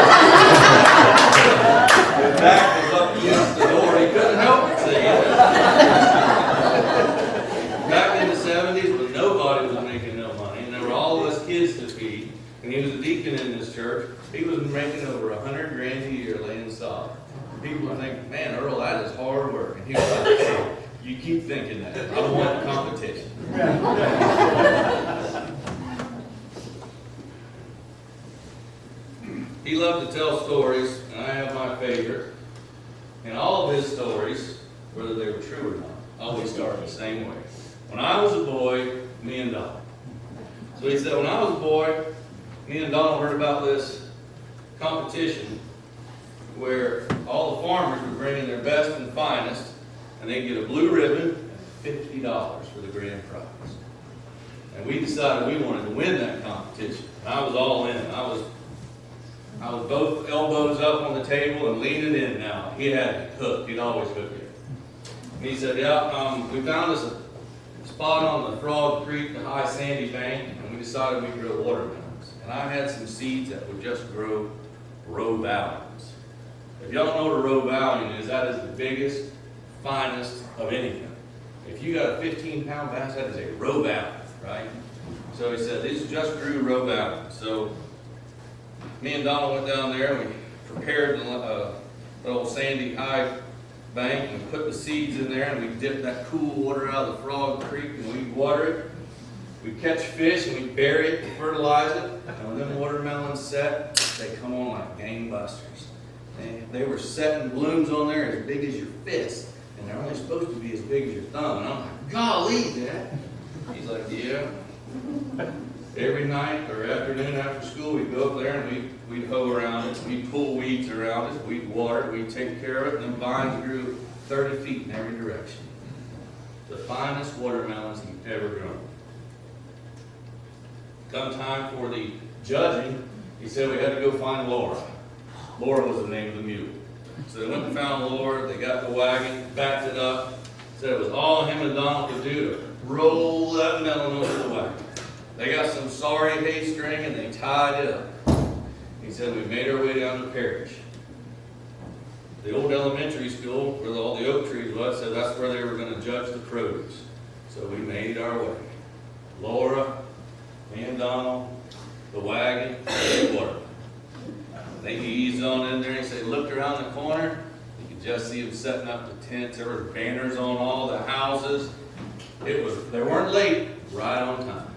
His back was up against the door. He couldn't help but say yes. Back in the 70s, when nobody was making no money, and there were all of us kids to feed, and he was a deacon in this church, he was making over $100,000 a year laying sod. People would think, man, Earl, that is hard work. And he was like, hey, you keep thinking that. I want competition. He loved to tell stories, and I have my favorite. And all of his stories, whether they were true or not, always start the same way. When I was a boy, me and Donald. So he said, when I was a boy, me and Donald heard about this competition where all the farmers would bring in their best and finest, and they'd get a blue ribbon and $50 for the grand prize. And we decided we wanted to win that competition. And I was all in. I was both elbows up on the table and leaning in now. He had it hooked. He'd always hook it. And he said, yeah, we found us a spot on the Frog Creek, the high sandy bank, and we decided we'd grow watermelons. And I had some seeds that would just grow roe-valians. If y'all know what a roe-valian is, that is the biggest, finest of anything. If you got a 15-pound bass, that is a roe-valian, right? So he said, these just grew roe-valians. So me and Donald went down there and we prepared the old sandy high bank and we put the seeds in there and we dipped that cool water out of the Frog Creek and we water it. We catch fish and we bury it and fertilize it. And when them watermelons set, they come on like gangbusters. And they were setting blooms on there as big as your fist. And they're only supposed to be as big as your thumb. And I'm like, golly, Dad. He's like, yeah. Every night or afternoon after school, we'd go up there and we'd hoe around it. We'd pull weeds around it. We'd water it. We'd take care of it. And the vines grew 30 feet in every direction. The finest watermelons you've ever grown. Come time for the judging, he said we had to go find Laura. Laura was the name of the mule. So they went and found Laura. They got the wagon, backed it up. Said it was all him and Donald could do to roll that melon over the wagon. They got some sorry hay string and they tied it up. He said we made our way down to Parish. The old elementary school where all the oak trees was said that's where they were going to judge the produce. So we made our way. Laura, me and Donald, the wagon, the water. They eased on in there and they looked around the corner. You could just see them setting up the tents. There were banners on all the houses. They weren't late, right on time.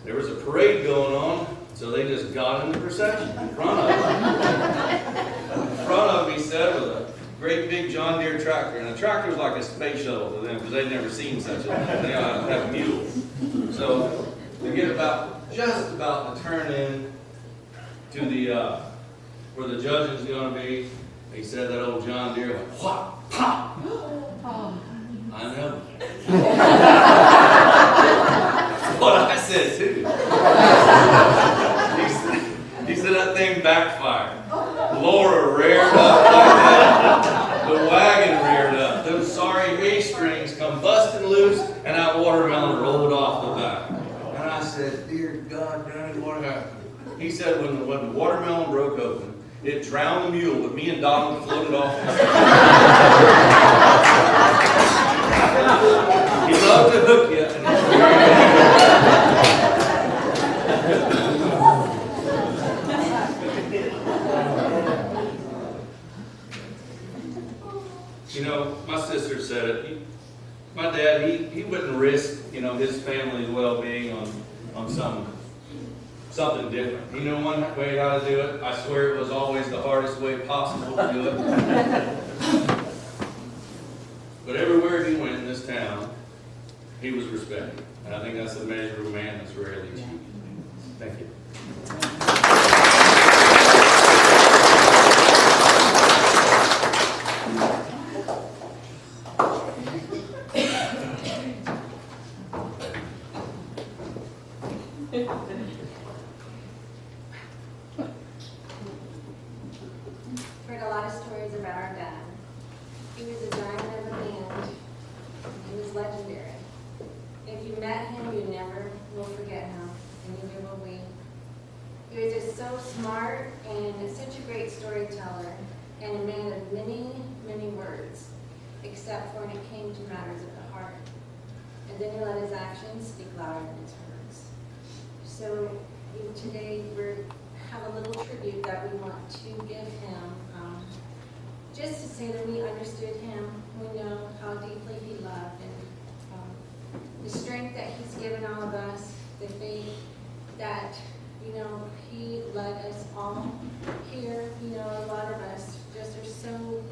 There was a parade going on, so they just got in the procession in front of them. In front of them, he said, was a great big John Deere tractor. And a tractor was like a space shuttle to them because they'd never seen such a thing. They have mules. So they get just about to turn in to the where the judging's going to be. He said that old John Deere went whop, pop. I know. That's what I said too. He said that thing backfired. Laura reared up like that. The wagon reared up. Those sorry hay strings come busting loose, and that watermelon rolled off the back. And I said, dear God, Daddy, what happened? He said when the watermelon broke open, it drowned the mule, but me and Donald floated off. He loved to hook you. You know, my sister said it. My dad, he wouldn't risk, his family's well-being on something different. He knew one way how to do it. I swear it was always the hardest way possible to do it. But everywhere he went in this town, he was respected. And I think that's the measure of a man that's rarely achieved. Thank you. Heard a lot of stories about our dad. He was a diamond of a man. He was legendary. If you met him, you never will forget him, and neither will we. He was just so smart and such a great storyteller, and a man of many, many words, except for when it came to matters of the heart. And then he let his actions speak louder than his words. So today we have a little tribute that we want to give him, just to say that we understood him, we know how deeply he loved, and the strength that he's given all of us, the faith that, he led us all here. A lot of us just are so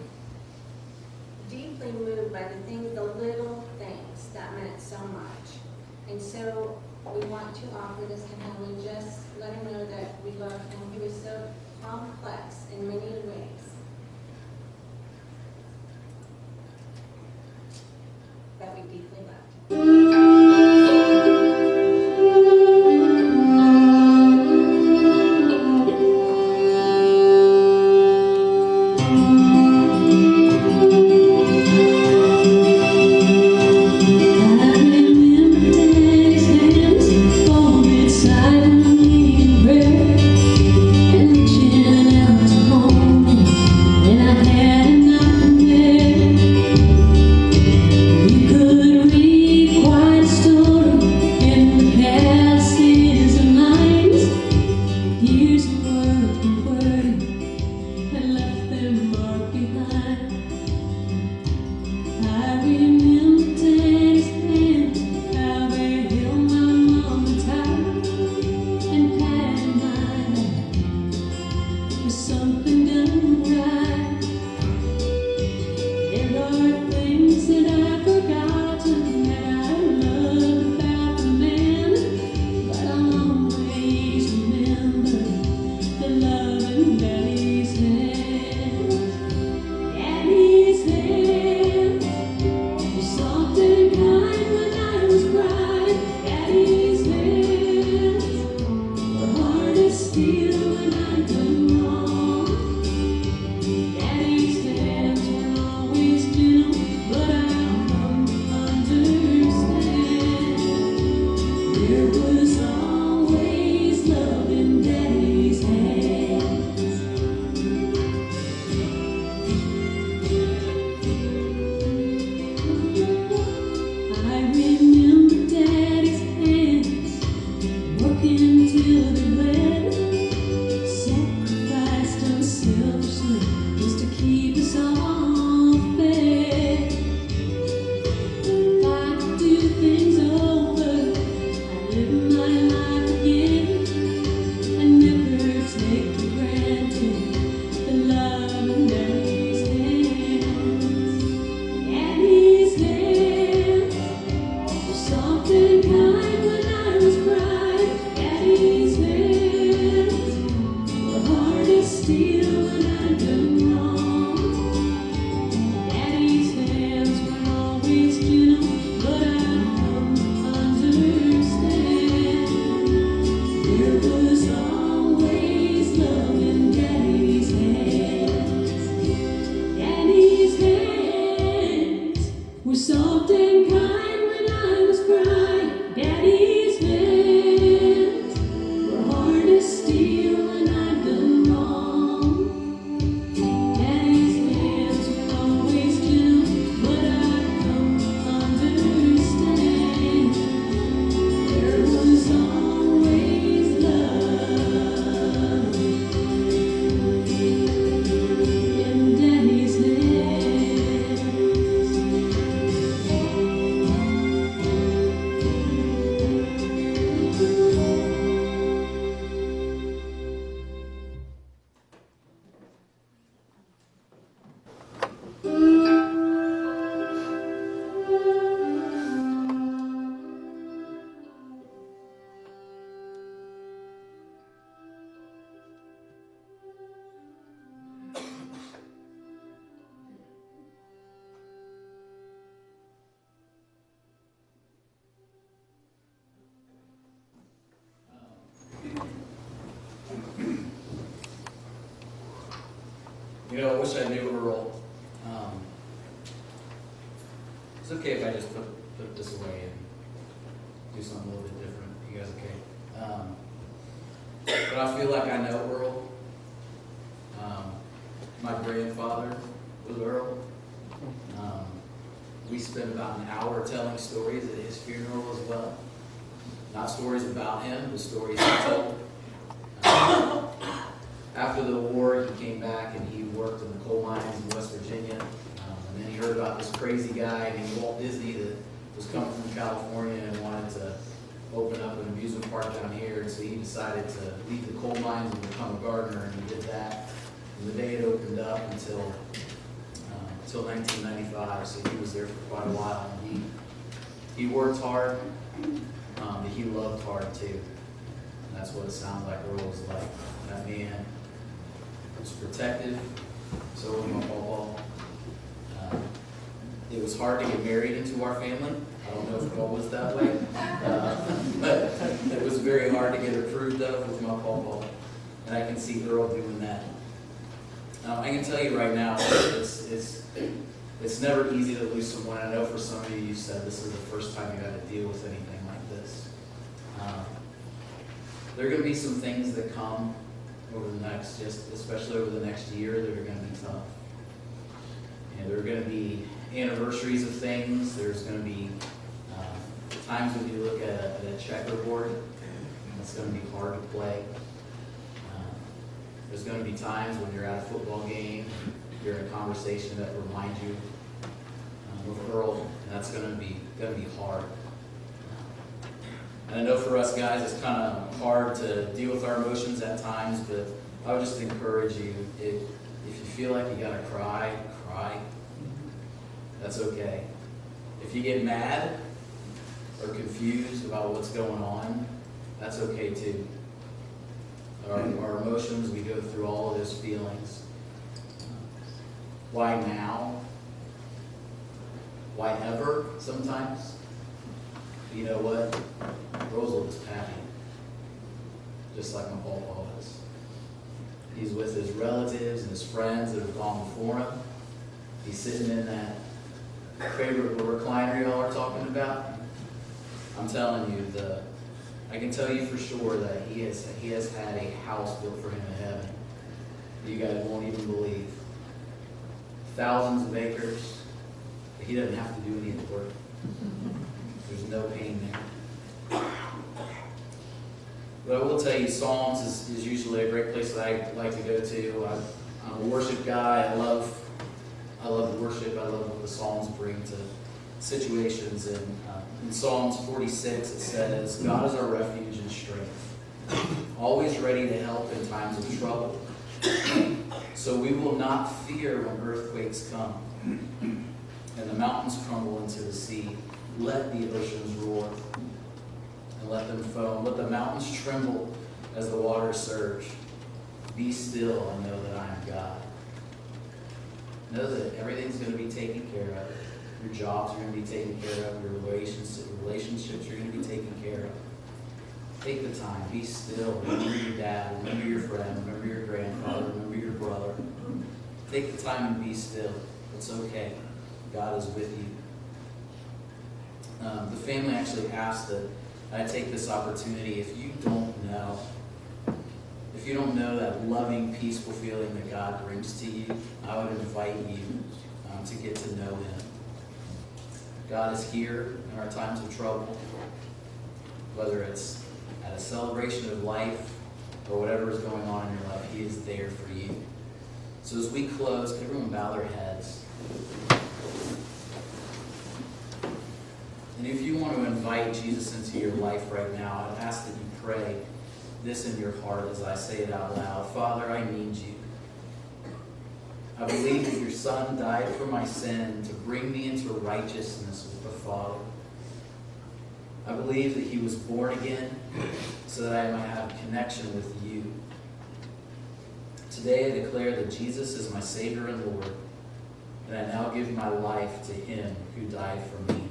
deeply moved by the things, the little things that meant so much. And so we want to offer this to him and just let him know that we love him. He was so complex in many ways that we deeply loved. You could read You know, I wish I knew Earl. It's okay if I just put this away and do something a little bit different. You guys okay? But I feel like I know Earl. My grandfather was Earl. We spent about an hour telling stories at his funeral as well. Not stories about him, but stories he told. After the war, he came back and he worked in the coal mines in West Virginia. And then he heard about this crazy guy named Walt Disney that was coming from California and wanted to open up an amusement park down here. And so he decided to leave the coal mines and become a gardener, and he did that. And the day it opened up until 1995, so he was there for quite a while. And he worked hard, but he loved hard too. And that's what it sounds like Earl was like. That man was protective, so was my Paul. It was hard to get married into our family. I don't know if it always that way, but it was very hard to get approved of with my Paul. And I can see Earl doing that. I can tell you right now, it's never easy to lose someone. I know for some of you said this is the first time you got to deal with anything like this. There are going to be some things that come over the next, especially over the next year, that are going to be tough. And there are going to be anniversaries of things. There's going to be times when you look at a checkerboard, and it's going to be hard to play. There's going to be times when you're at a football game, you're in a conversation that reminds you of Earl, and that's going to be hard. And I know for us guys, it's kind of hard to deal with our emotions at times, but I would just encourage you, if you feel like you got to cry, cry. That's okay. If you get mad or confused about what's going on, that's okay too. Our emotions, we go through all of those feelings. Why now? Why ever sometimes? You know what? Rosal is happy. Just like my Paul is. He's with his relatives and his friends that have gone before him. He's sitting in that favorite recliner y'all are talking about. I'm telling you, I can tell you for sure that he has had a house built for him in heaven. You guys won't even believe. Thousands of acres. He doesn't have to do any of the work. There's no pain there. But I will tell you, Psalms is usually a great place that I like to go to. I'm a worship guy. I love worship. I love what the Psalms bring to situations. And in Psalms 46, it says, God is our refuge and strength, always ready to help in times of trouble. So we will not fear when earthquakes come and the mountains crumble into the sea. Let the oceans roar and let them foam. Let the mountains tremble as the waters surge. Be still and know that I am God. Know that everything's going to be taken care of. Your jobs are going to be taken care of. Your relationships are going to be taken care of. Take the time. Be still. Remember your dad. Remember your friend. Remember your grandfather. Remember your brother. Take the time and be still. It's okay. God is with you. The family actually asked that I take this opportunity. If you don't know that loving, peaceful feeling that God brings to you, I would invite you to get to know Him. God is here in our times of trouble, whether it's at a celebration of life or whatever is going on in your life. He is there for you. So as we close, can everyone bow their heads? And if you want to invite Jesus into your life right now, I'd ask that you pray this in your heart as I say it out loud. Father, I need you. I believe that your Son died for my sin to bring me into righteousness with the Father. I believe that he was born again so that I might have a connection with you. Today I declare that Jesus is my Savior and Lord, and I now give my life to him who died for me.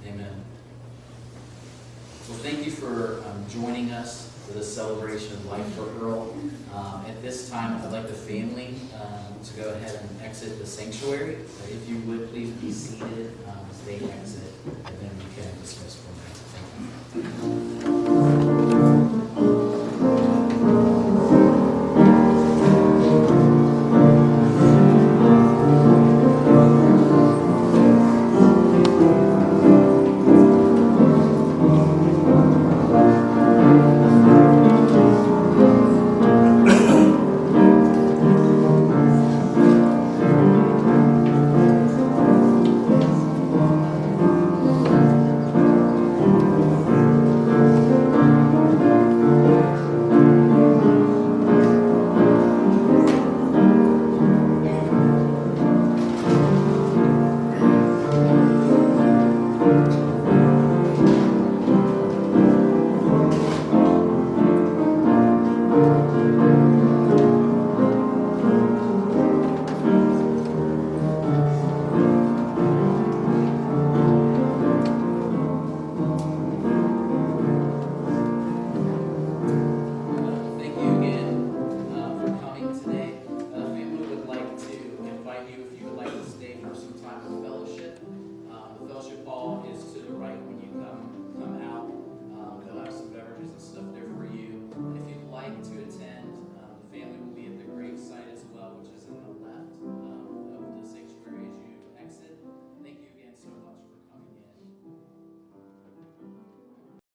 Amen. Well, thank you for joining us to the celebration of life for Earl. At this time, I'd like the family to go ahead and exit the sanctuary. If you would, please be seated as they exit.